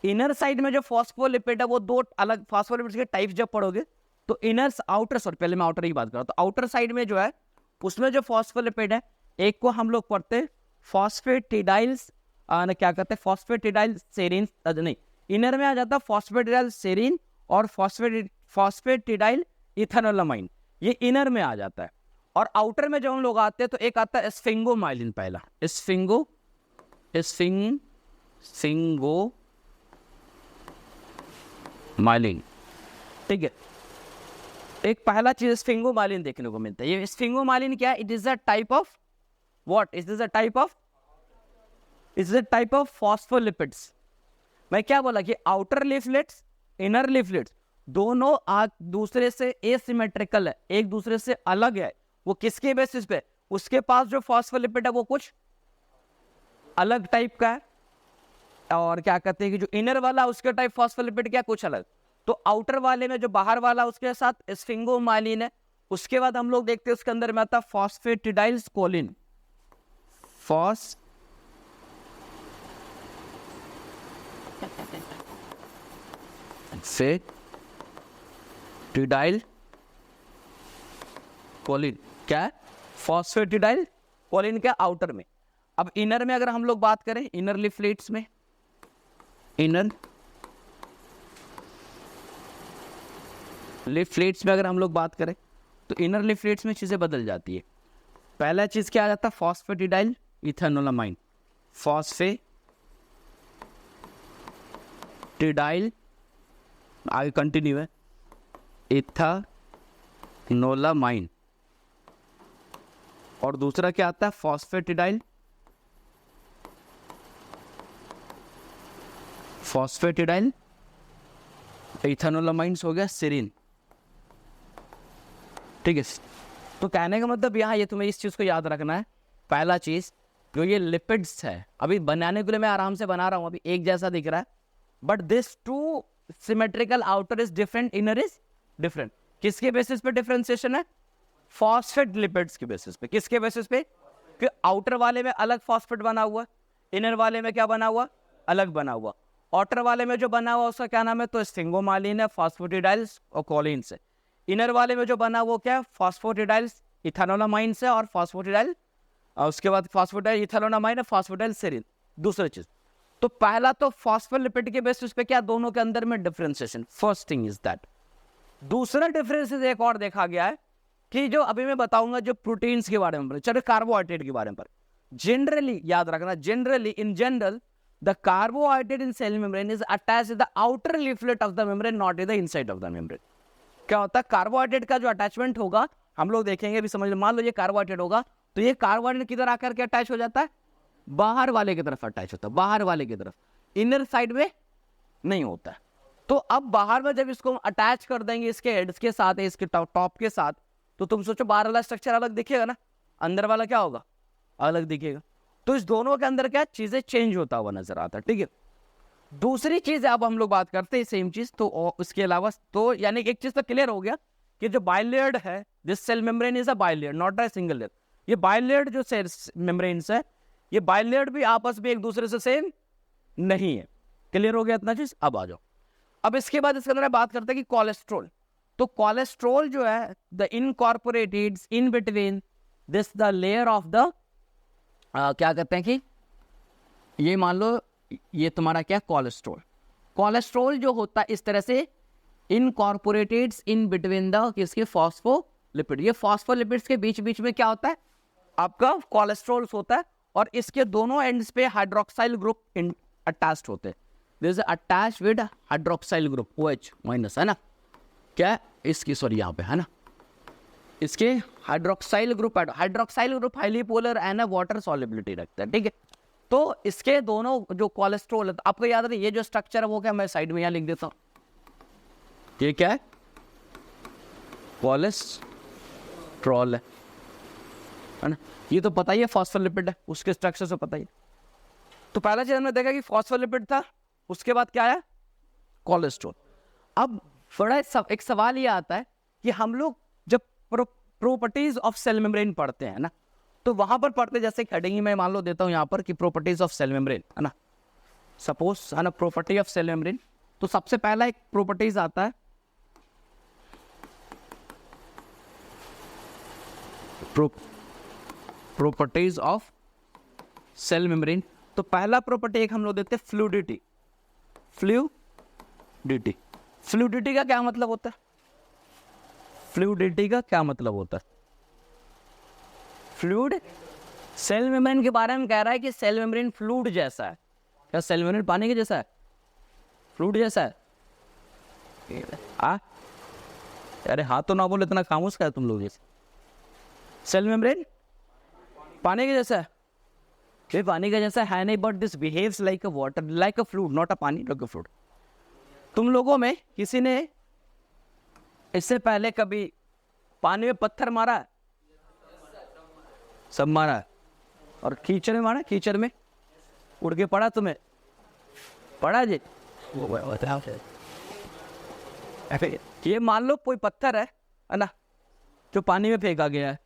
इनर साइड में जो फॉस्फोलिपिड है वो दो अलग फॉस्फोलिपिड्स के टाइप्स जब पढ़ोगे तो इनर आउटर, सॉरी पहले मैं आउटर की बात कर रहा हूं, तो आउटर साइड में जो है उसमें जो फॉस्फोलिपिड है, एक को हम लोग पढ़ते हैं फॉस्फेटिडाइल्स, क्या कहते हैं, फॉस्फेटिडाइल सेरीन, नहीं, इनर में आ जाता है फॉस्फेटिडाइल सेरीन और फॉस्फेटिडाइल इथेनोलामाइन, ये इनर में आ जाता है। और आउटर में जब हम लोग आते हैं तो एक आता है स्फिंगोमाइलिन, पहला स्फिंगोमाइलिन, ठीक है। एक पहला चीज स्फिंगोमाइलिन देखने को मिलता है। ये स्फिंगोमाइलिन क्या है, it is a type of what, it is a type of phospholipids. मैं क्या बोला कि आउटर लीफलेट्स, इनर लीफलेट्स दोनों दूसरे से एसिमेट्रिकल है, एक दूसरे से अलग है। वो किसके बेसिस पे, उसके पास जो फॉस्फोलिपिड है वो कुछ अलग टाइप का है, और क्या कहते हैं कि जो इनर वाला उसके टाइप फॉस्फोलिपिड क्या कुछ अलग। तो आउटर वाले में जो बाहर वाला उसके साथ स्फिंगोमाइलिन है। उसके बाद हम लोग देखते हैं उसके अंदर में आता फॉस्फेटिडाइल कोलिन, फॉस्फेटिडाइल कोलिन, क्या है, फॉस्फेटिडाइल कोलिन क्या, आउटर में। अब इनर में अगर हम लोग बात करें, इनर लीफलेट्स में, इनर लीफलेट्स में अगर हम लोग बात करें तो इनर लीफलेट्स में चीजें बदल जाती है। पहला चीज क्या आ जाता है, फॉस्फेटिडाइल इथेनोलामाइन, फॉस्फेटिडाइल, आगे कंटिन्यू है, इथेनोलामाइन। और दूसरा क्या आता है, फॉस्फेटिडाइल इथेनोलामाइन्स हो गया सेरीन, ठीक है। तो कहने का मतलब यहाँ ये तुम्हें इस चीज को याद रखना है, पहला चीज जो ये लिपिड्स है, अभी बनाने के लिए मैं आराम से बना रहा हूं, अभी एक जैसा दिख रहा है, but this two symmetrical outer is different, inner is different. किसके बेसिस पे डिफरेंशिएशन है, फॉस्फेट लिपिड्स के बेसिस पे। किसके बेसिस पे, कि आउटर वाले में अलग फॉस्फेट बना हुआ, इनर वाले में क्या बना हुआ, अलग बना हुआ। आउटर वाले में जो बना हुआ उसका क्या नाम है, तो स्फिंगोमाइलिन है, फॉस्फेटिडाइल्स और कोलिन्स है। इनर वाले में जो बना वो क्या है, फॉस्फेटिडाइल्स इथेनोलामाइन्स है और फॉस्फेटिडाइल, उसके बाद फॉस्फेटिडाइल इथेनोलामाइन है, फॉस्फेटिडाइल सेरीन। दूसरी चीज, तो पहला तो फॉस्फोलिपिड के बेसिस पे क्या, दोनों के अंदर में differentiation, first thing is that. दूसरा डिफरेंस एक और देखा गया है कि जो अभी मैं बताऊंगा जो प्रोटीन्स के बारे में, चलो कार्बोहाइड्रेट के बारे में, जनरली याद रखना, generally in general the carbohydrate in cell membrane is attached to the outer leaflet of the membrane, not to the inside of the membrane. क्या होता है, कार्बोहाइड्रेट का जो अटैचमेंट होगा हम लोग देखेंगे, अभी समझ लो, मान लो ये कार्बोहाइड्रेट होगा तो ये कार्बोहाइड्रेट किधर आकर के अटैच हो जाता है, बाहर वाले की तरफ अटैच होता है, बाहर वाले की तरफ, इनर साइड में नहीं होता है। तो अब बाहर में जब इसको अटैच कर देंगे इसके हेड्स के साथ, इसके टॉप के साथ, तो तुम सोचो बाहर वाला स्ट्रक्चर अलग दिखेगा ना, अंदर वाला क्या होगा, अलग दिखेगा। तो इस दोनों के अंदर क्या चीजें चेंज होता हुआ नजर आता है, ठीक है। दूसरी चीज अब हम लोग बात करते हैं सेम चीज, तो उसके अलावा तो यानी एक चीज तो क्लियर हो गया कि जो बाइलेयर्ड है, this cell membrane is a bilayered not a single layer. ये बाइलेयर्ड जो सेल मेम्ब्रेन्स है, ये बाइलेयर्ड भी आपस में एक दूसरे से सेम नहीं है। क्लियर हो गया इतना चीज? अब आ जाओ, अब इसके बाद इसके अंदर बात करते हैं कि कोलेस्ट्रॉल। तो कोलेस्ट्रॉल जो है the incorporated in between this the layer of the क्या कहते हैं कि ये मान लो ये तुम्हारा क्या कोलेस्ट्रॉल, कोलेस्ट्रॉल जो होता है इस तरह से इनकॉर्पोरेटेड इन बिटवीन द किसके फॉस्फोलिपिड, ये फॉस्फोलिपिड्स के बीच बीच में क्या होता है आपका कोलेस्ट्रॉल होता है, और इसके दोनों एंड्स पे हाइड्रोक्साइल ग्रुप अटैच्ड होते हैं। This is attached with hydroxyl group OH minus, है ना, क्या इसकी सॉरी यहाँ पे है ना, इसके hydroxyl group highly polar and water solubility रखता है, ठीक है। तो इसके दोनों जो कोलेस्ट्रॉल है, तो आपको याद रहे ये जो स्ट्रक्चर है वो क्या, मैं साइड में यहाँ लिख देता हूँ, ये क्या है, कोलेस्ट्रॉल है ना, ये तो पता ही है फॉस्फोलिपिड है, उसके स्ट्रक्चर से पता ही है। तो पहला चीज हमने देखा कि फॉस्फोलिपिड था, उसके बाद क्या है, कोलेस्ट्रॉल। अब बड़ा एक सवाल ये आता है कि हम लोग जब प्रॉपर्टीज ऑफ सेल मेम्ब्रेन पढ़ते हैं ना, तो वहां पर पढ़ते जैसे हेडिंग में मान लो देता हूं यहां पर कि प्रॉपर्टीज ऑफ सेल मेम्ब्रेन, है ना, सपोज है ना, प्रॉपर्टी ऑफ सेल मेम्ब्रेन। तो सबसे पहला एक प्रॉपर्टीज आता है प्रॉपर्टीज ऑफ सेल मेम्ब्रेन। तो पहला प्रॉपर्टी एक हम लोग देते हैं फ्लूइडिटी। फ्लूइडिटी का क्या मतलब होता है, फ्लूइडिटी का क्या मतलब होता है, फ्लूइड सेल मेम्ब्रेन के बारे में कह रहा है कि सेल मेम्ब्रेन फ्लूइड जैसा है। क्या सेल मेम्ब्रेन पानी के जैसा है, फ्लूइड जैसा है? अरे हाँ तो ना बोले, इतना खामोश क्या तुम लोग जैसे। सेल मेम्ब्रेन पानी के जैसा है, ये पानी का जैसा है नहीं, but this behaves like a water, like a fluid, not a पानी, लाइक अ फ्लूइड। तुम लोगों में किसी ने इससे पहले कभी पानी में पत्थर मारा? सब मारा। और कीचड़ में मारा? कीचड़ में उड़ के पड़ा तुम्हें? पड़ा जी? ये मान लो कोई पत्थर है ना, जो पानी में फेंका गया है,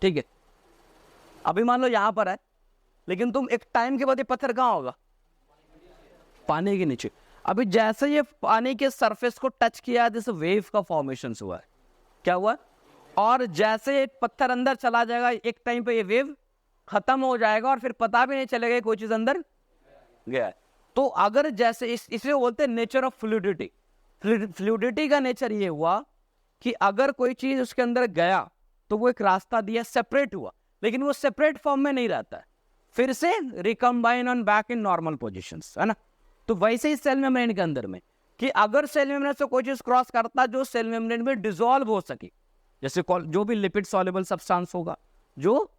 ठीक है, अभी मान लो यहां पर है, लेकिन तुम एक टाइम के बाद ये पत्थर कहां होगा, पानी के नीचे। अभी जैसे ये पानी के सरफेस को टच किया, जैसे वेव का फॉर्मेशन हुआ है, क्या हुआ, और जैसे एक पत्थर अंदर चला जाएगा, एक टाइम पे ये वेव खत्म हो जाएगा और फिर पता भी नहीं चलेगा कोई चीज अंदर गया है। तो अगर जैसे इसलिए बोलते हैं नेचर ऑफ फ्लूइडिटी। फ्लूइडिटी का नेचर ये हुआ कि अगर कोई चीज उसके अंदर गया तो वो एक रास्ता दिया, सेपरेट हुआ, लेकिन वो सेपरेट फॉर्म में नहीं रहता है, फिर से recombine on back in normal positions, है ना। तो वैसे ही सेल मेम्ब्रेन के अंदर में कि अगर सेल मेम्ब्रेन से कोई चीज क्रॉस करता जो सेल मेम्ब्रेन में डिसॉल्व हो सके, जैसे जो भी लिपिड सॉल्युबल सब्सटेंस होगा, जो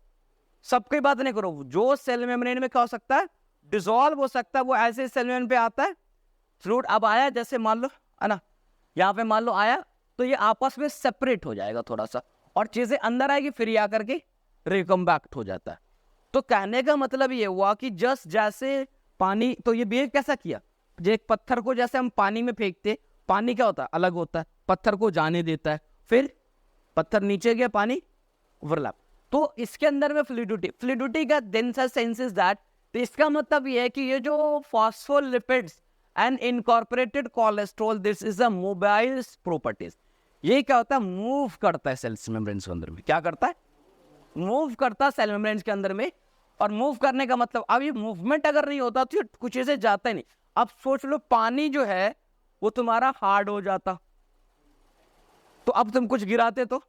सबकी बात नहीं करो, जो सेल मेम्ब्रेन में क्या हो सकता है, डिसॉल्व हो सकता है, वो ऐसे सेल मेम्ब्रेन पे आता है। फ्लूइड अब आया, जैसे मान लो, है ना, यहाँ पे मान लो आया, तो ये आपस में सेपरेट हो जाएगा थोड़ा सा, और चीजें अंदर आएगी, फिर ये आकर के रिकम्बैक्ट हो जाता है। तो कहने का मतलब ये हुआ कि जस्ट जैसे पानी, तो ये बिहेव कैसा किया, जो एक पत्थर को जैसे हम पानी में फेंकते, पानी क्या होता है, अलग होता है, पत्थर को जाने देता है, फिर पत्थर नीचे गया, पानी ओवरलैप। तो इसके अंदर में फ्लूइडिटी का देन सेंस इज दैट, तो इसका मतलब ये है कि ये जो phospholipids and incorporated cholesterol, this is a mobile properties. ये क्या होता है, मूव करता है सेल मेम्ब्रेन के अंदर में, क्या करता है, मूव करता है सेल मेम्ब्रेन के अंदर में। और मूव करने का मतलब, अब ये मूवमेंट अगर नहीं होता तो कुछ चीजें जाता ही नहीं। अब सोच लो पानी जो है वो तुम्हारा हार्ड हो जाता, तो अब तुम कुछ गिराते, तो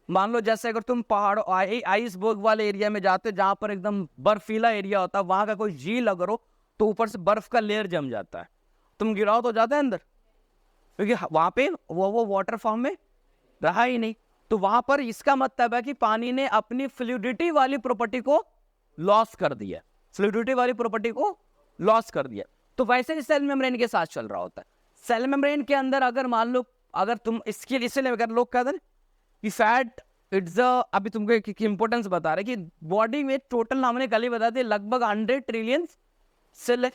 मान लो जैसे अगर तुम पहाड़ आइस बर्ग वाले एरिया में जाते हो, जहां पर एकदम बर्फीला एरिया होता है, वहां का कोई झील अगर हो, तो ऊपर से बर्फ का लेयर जम जाता है, तुम गिराओ तो जाता है अंदर, क्योंकि वहां पे वो वाटर फॉर्म में रहा ही नहीं। तो वहां पर इसका मतलब है कि पानी ने अपनी फ्लूइडिटी वाली प्रॉपर्टी को लॉस कर दिया, फ्लूइडिटी वाली प्रॉपर्टी को लॉस कर दिया। तो वैसे ही सेल मेम्ब्रेन के साथ चल रहा होता है। सेल मेम्ब्रेन के अंदर अगर मान लो, अगर तुम इसके इसलिए अगर लोग कहते हैं कि फैट इट्स अभी तुमको एक इंपॉर्टेंस बता रहे कि बॉडी में टोटल हमने कल ही बता दिया लगभग 100 ट्रिलियन सेल है,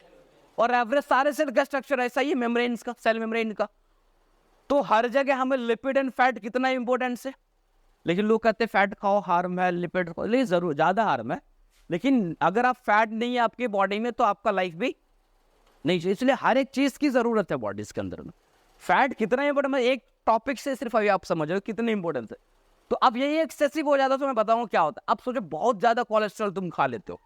और एवरेज सारे सेल का स्ट्रक्चर ऐसा ही है मेम्ब्रेन्स का, सेल मेम्ब्रेन का। तो हर जगह हमें लिपिड एंड फैट कितना इंपॉर्टेंस है, लेकिन लोग कहते हैं फैट खाओ हार्म है, लिपिड खाओ, लेकिन जरूर ज्यादा हार्म है, लेकिन अगर आप फैट नहीं है आपकी बॉडी में तो आपका लाइफ भी नहीं चाहिए। इसलिए हर एक चीज की जरूरत है बॉडीज के अंदर में। फैट कितना इंपॉर्टेंट, मैं एक टॉपिक से सिर्फ अभी आप समझ रहे हो कितनी इंपॉर्टेंस है। तो अब यही एक्सेसिव हो जाता तो मैं बताऊंगा क्या होता है। अब सोचो बहुत ज्यादा कोलेस्ट्रॉल तुम खा लेते हो,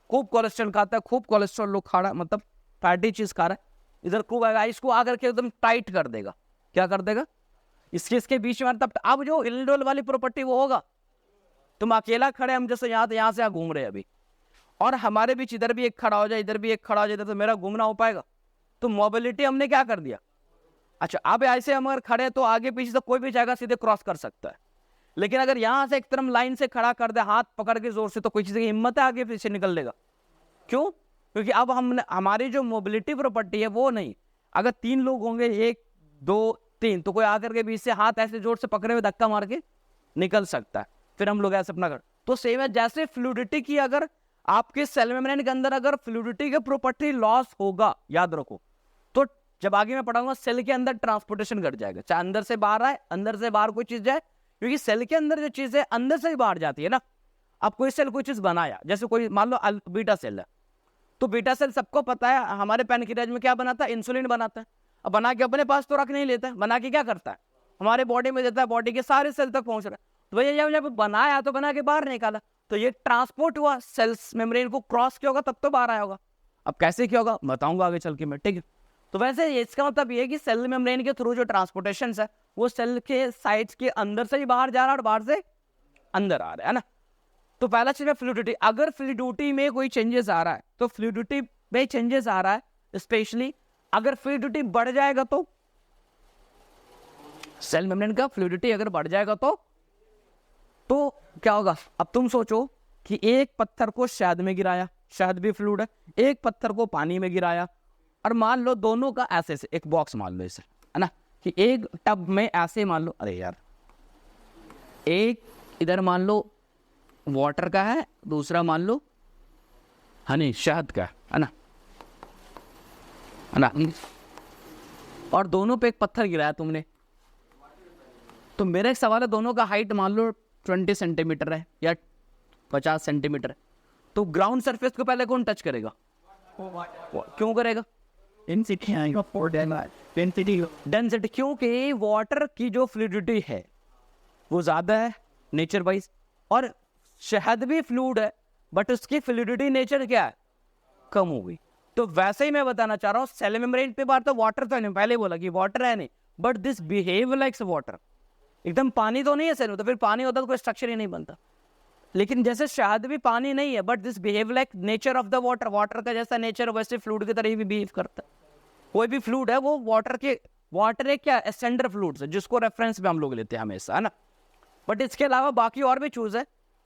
खूब कोलेस्ट्रॉल खाता है, खूब कोलेस्ट्रॉल लोग खा रहा है, मतलब फैटी चीज खा रहा है, इधर खूब आएगा, इसको आकर के एकदम टाइट कर देगा। क्या कर देगा, इसके बीच में। तब अब जो इल्डोल वाली प्रॉपर्टी वो होगा, तुम अकेला खड़े, हम जैसे यहाँ से यहाँ घूम रहे हैं अभी, और हमारे बीच इधर भी एक खड़ा हो जाए, इधर भी एक खड़ा हो जाए, तो मेरा घूमना हो पाएगा? तो मोबिलिटी हमने क्या कर दिया। अच्छा, अब ऐसे हम अगर खड़े तो आगे पीछे तो कोई भी जाएगा सीधे क्रॉस कर सकता है, लेकिन अगर यहां से एक तरफ लाइन से खड़ा कर दे हाथ पकड़ के जोर से, तो कोई चीज की हिम्मत है आगे पीछे निकल लेगा? क्यों? क्योंकि अब हमने हमारी जो मोबिलिटी प्रॉपर्टी है वो नहीं। अगर 3 लोग होंगे, 1 2 3, तो कोई आकर के बीच से हाथ ऐसे जोर से पकड़े हुए धक्का मार के निकल सकता है, फिर हम लोग ऐसे अपना कर। तो सेम है जैसे फ्लूइडिटी की, अगर आपके सेल मेम्ब्रेन के अंदर अगर फ्लूइडिटी का प्रॉपर्टी लॉस होगा, याद रखो, तो जब आगे मैं पढ़ाऊंगा सेल के अंदर ट्रांसपोर्टेशन घट जाएगा, चाहे अंदर से बाहर आए, अंदर से बाहर कोई चीज जाए, क्योंकि सेल के अंदर जो चीज है अंदर से ही बाहर जाती है ना। अब कोई सेल कोई चीज बनाया, जैसे कोई मान लो बीटा सेल है, तो बीटा सेल सबको पता है हमारे पैनक्रियाज में क्या बनाता है, इंसुलिन बनाता है। अब बना के अपने पास तो रख नहीं लेता है, बना के क्या करता है, हमारे बॉडी में देता है, बॉडी के सारे सेल तक पहुंच रहा है। तो भैया जब बनाया तो बना के बाहर निकाला, तो ये ट्रांसपोर्ट हुआ, सेल्स मेम्ब्रेन को क्रॉस किया होगा तब तो बाहर आया होगा। अब कैसे किया होगा बताऊंगा आगे चल के मैं, ठीक है। तो वैसे इसका मतलब ये है कि सेल मेम्ब्रेन के थ्रू जो ट्रांसपोर्टेशन है वो सेल के साइड्स के अंदर से ही बाहर जा रहा है और बाहर से अंदर आ रहा है ना। तो पहला चीज है फ्लूइडिटी। अगर फ्लूइडिटी में कोई चेंजेस आ रहा है, तो फ्लूइडिटी में चेंजेस आ रहा है स्पेशली अगर फ्लूइडिटी बढ़ जाएगा, तो सेल मेम्ब्रेन का फ्लूइडिटी अगर बढ़ जाएगा तो क्या होगा। अब तुम सोचो कि एक पत्थर को शहद में गिराया, शहद भी फ्लूइड है, एक पत्थर को पानी में गिराया, और मान लो दोनों का ऐसे से एक बॉक्स मान लो इसे, है ना, कि एक टब में ऐसे मान लो, अरे यार, एक इधर मान लो वाटर का है, दूसरा मान लो हनी शहद का है ना, और दोनों पे एक पत्थर गिराया तुमने। तो मेरा एक सवाल है, दोनों का हाइट मान लो 20 सेंटीमीटर है या 50 सेंटीमीटर है, तो ग्राउंड सरफेस को पहले कौन टच करेगा? क्यों करेगा? डेंसिटी, क्योंकि वाटर की जो फ्लूइडिटी है वो ज्यादा है नेचर वाइज, और शहद भी फ्लूइड है बट उसकी फ्लूइडिटी नेचर क्या है, कम हो गई। तो वैसे ही मैं बताना चाह रहा हूँ, सेल मेम्ब्रेन पे बात तो वाटर तो नहीं, पहले बोला कि वाटर है नहीं, but this behave likes water. एकदम पानी तो नहीं है सेल में, तो फिर पानी होता तो कोई स्ट्रक्चर ही नहीं बनता। लेकिन जैसे शहद भी पानी नहीं है, but this behave like nature of the water, water का जैसा नेचर वैसे फ्लूइड की तरह ही भी बिहेव करता है। कोई भी फ्लूइड है वो वाटर एक क्या एसेंडर फ्लूइड है, जिसको रेफरेंस में हम लोग लेते हैं हमेशा, है ना। बट इसके अलावा बाकी और भी चूज है,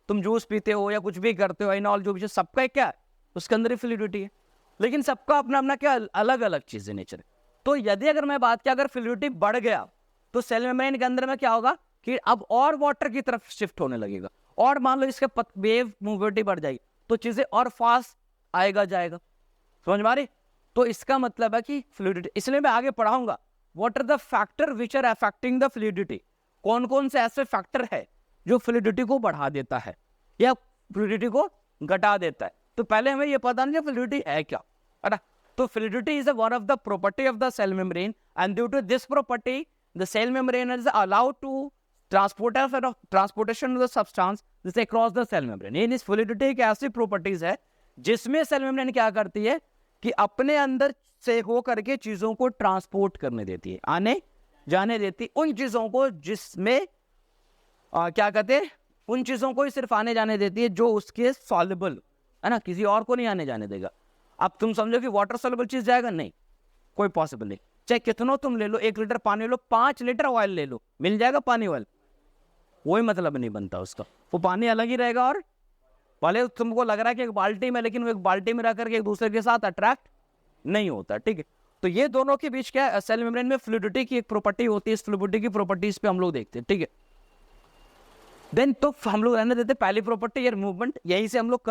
तुम जूस पीते हो या कुछ भी करते हो, इनऑल जो भी सबका एक क्या है, उसके अंदर ही फ्लूइडिटी है, लेकिन सबका अपना अपना क्या अलग अलग चीज है, नेचर। तो यदि अगर मैं बात किया अगर फ्लूइडिटी बढ़ गया, तो सेल मेम्ब्रेन के अंदर में क्या होगा कि अब और वाटर की तरफ शिफ्ट होने लगेगा, और मान लो इसके वेव मूविलिटी बढ़ जाएगी, तो चीजें और फास्ट आएगा जाएगा, समझ में आ रही। तो इसका मतलब है कि फ्लूइडिटी, इसलिए मैं आगे पढ़ाऊंगा what are the factor which are affecting the fluidity, कौन कौन से ऐसे फैक्टर है जो फ्लूइडिटी को बढ़ा देता है या फ्लूइडिटी को घटा देता है। तो पहले हमें ये पता नहीं फ्लूइडिटी है क्या, है ना। तो fluidity is one of the property of the cell membrane, and due to this property the cell membrane is allowed to transportation of the substance जैसे अक्रॉस द सेल मेम्ब्रेन। ये इस फ्लूइडिटी एक ऐसी प्रॉपर्टीज है जिसमें cell membrane क्या करती है कि अपने अंदर से हो करके चीजों को ट्रांसपोर्ट करने देती है, आने जाने देती उन चीजों को जिसमें क्या कहते हैं, उन चीजों को ही सिर्फ आने जाने देती है जो उसके सॉल्युबल है ना, किसी और को नहीं आने जाने देगा। अब तुम समझो कि वाटर सॉल्युबल चीज जाएगा, नहीं, कोई पॉसिबल नहीं। चाहे कितना तुम ले लो, 1 लीटर पानी लो, 5 लीटर ऑयल ले लो, मिल जाएगा पानी ऑयल, कोई मतलब नहीं बनता उसका, वो पानी अलग ही रहेगा। और भले तुमको लग रहा है कि एक बाल्टी में, लेकिन वो एक बाल्टी में रह करके एक दूसरे के साथ अट्रैक्ट नहीं होता, ठीक है। तो ये दोनों के बीच क्या है, सेल मेम्ब्रेन में फ्लूइडिटी की एक प्रॉपर्टी होती है, इस फ्लूइडिटी की प्रॉपर्टीज पे हम लोग देखते हैं, ठीक है। देन तो हम लोग रहने देते पहली प्रॉपर्टी, ये मूवमेंट, यहीं से हम लोग